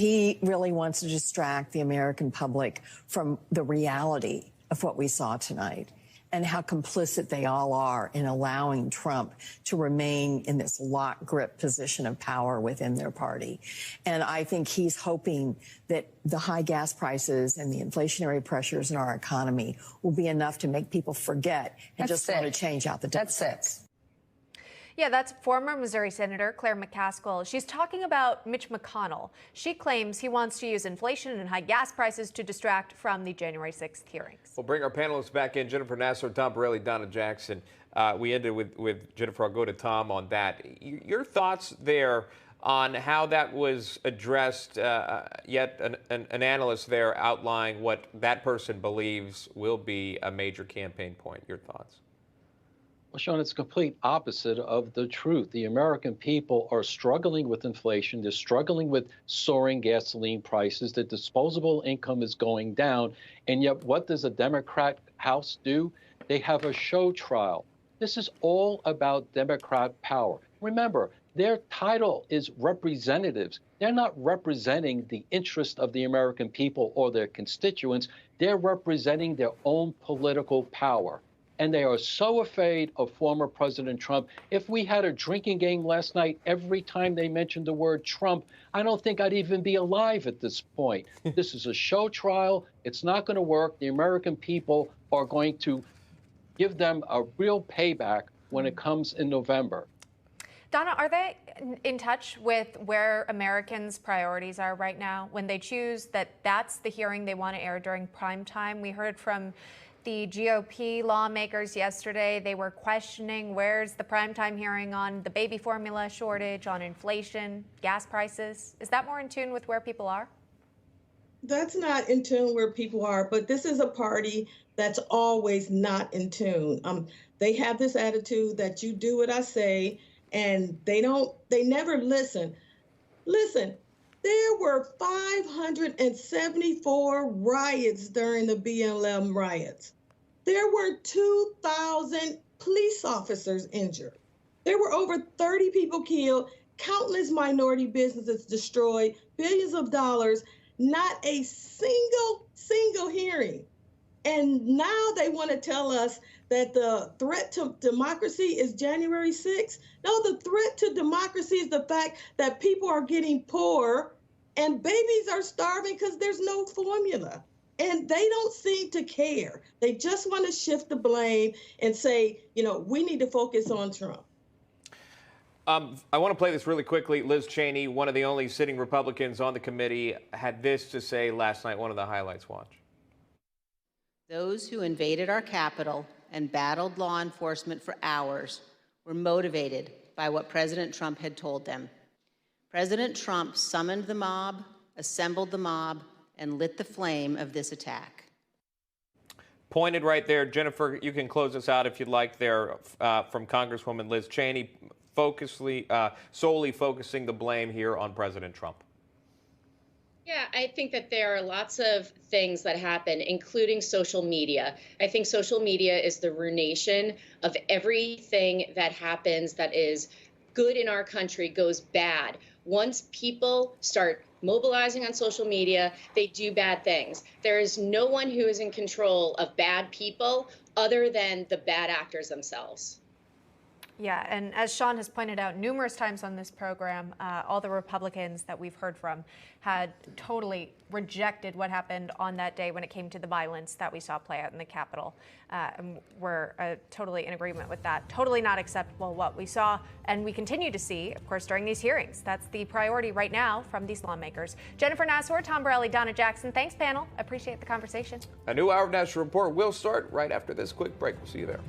He really wants to distract the American public from the reality of what we saw tonight and how complicit they all are in allowing Trump to remain in this lock grip position of power within their party. And I think he's hoping that the high gas prices and the inflationary pressures in our economy will be enough to make people forget and just want to change out the Democrats. Yeah, that's former Missouri Senator Claire McCaskill. She's talking about Mitch McConnell. She claims he wants to use inflation and high gas prices to distract from the January 6th hearings. We'll bring our panelists back in. Jennifer Nassar, Tom Borelli, Donna Jackson. We ended with Jennifer. I'll go to Tom on that. Your thoughts there on how that was addressed, yet an analyst there outlining what that person believes will be a major campaign point. Your thoughts? Well, Sean, it's the complete opposite of the truth. The American people are struggling with inflation. They're struggling with soaring gasoline prices. The disposable income is going down. And yet, what does a Democrat House do? They have a show trial. This is all about Democrat power. Remember, their title is representatives. They're not representing the interest of the American people or their constituents. They're representing their own political power. And they are so afraid of former President Trump. If we had a drinking game last night, every time they mentioned the word Trump, I don't think I'd even be alive at this point. This is a show trial. It's not going to work. The American people are going to give them a real payback when it comes in November. Donna, are they in touch with where Americans' priorities are right now when they choose that that's the hearing they want to air during prime time? We heard from the GOP lawmakers yesterday. They were questioning where's the primetime hearing on the baby formula shortage, on inflation, gas prices. Is that more in tune with where people are? That's not in tune where people are, but this is a party that's always not in tune. They have this attitude that you do what I say, and they never listen. Listen, there were 574 riots during the BLM riots. There were 2,000 police officers injured. There were over 30 people killed, countless minority businesses destroyed, billions of dollars, not a single hearing. And now they want to tell us that the threat to democracy is January 6th. No, the threat to democracy is the fact that people are getting poor and babies are starving because there's no formula. And they don't seem to care. They just want to shift the blame and say, we need to focus on Trump. I want to play this really quickly. Liz Cheney, one of the only sitting Republicans on the committee, had this to say last night, one of the highlights. Watch. Those who invaded our Capitol and battled law enforcement for hours were motivated by what President Trump had told them. President Trump summoned the mob, assembled the mob, and lit the flame of this attack. Pointed right there. Jennifer, you can close us out if you'd like there from Congresswoman Liz Cheney, solely focusing the blame here on President Trump. Yeah, I think that there are lots of things that happen, including social media. I think social media is the ruination of everything that happens that is good in our country goes bad. Once people start mobilizing on social media, they do bad things. There is no one who is in control of bad people other than the bad actors themselves. Yeah, and as Sean has pointed out numerous times on this program, all the Republicans that we've heard from had totally rejected what happened on that day when it came to the violence that we saw play out in the Capitol. And we're totally in agreement with that. Totally not acceptable what we saw and we continue to see, of course, during these hearings. That's the priority right now from these lawmakers. Jennifer Nassar, Tom Borelli, Donna Jackson, thanks, panel. Appreciate the conversation. A new Hour of National Report will start right after this quick break. We'll see you there.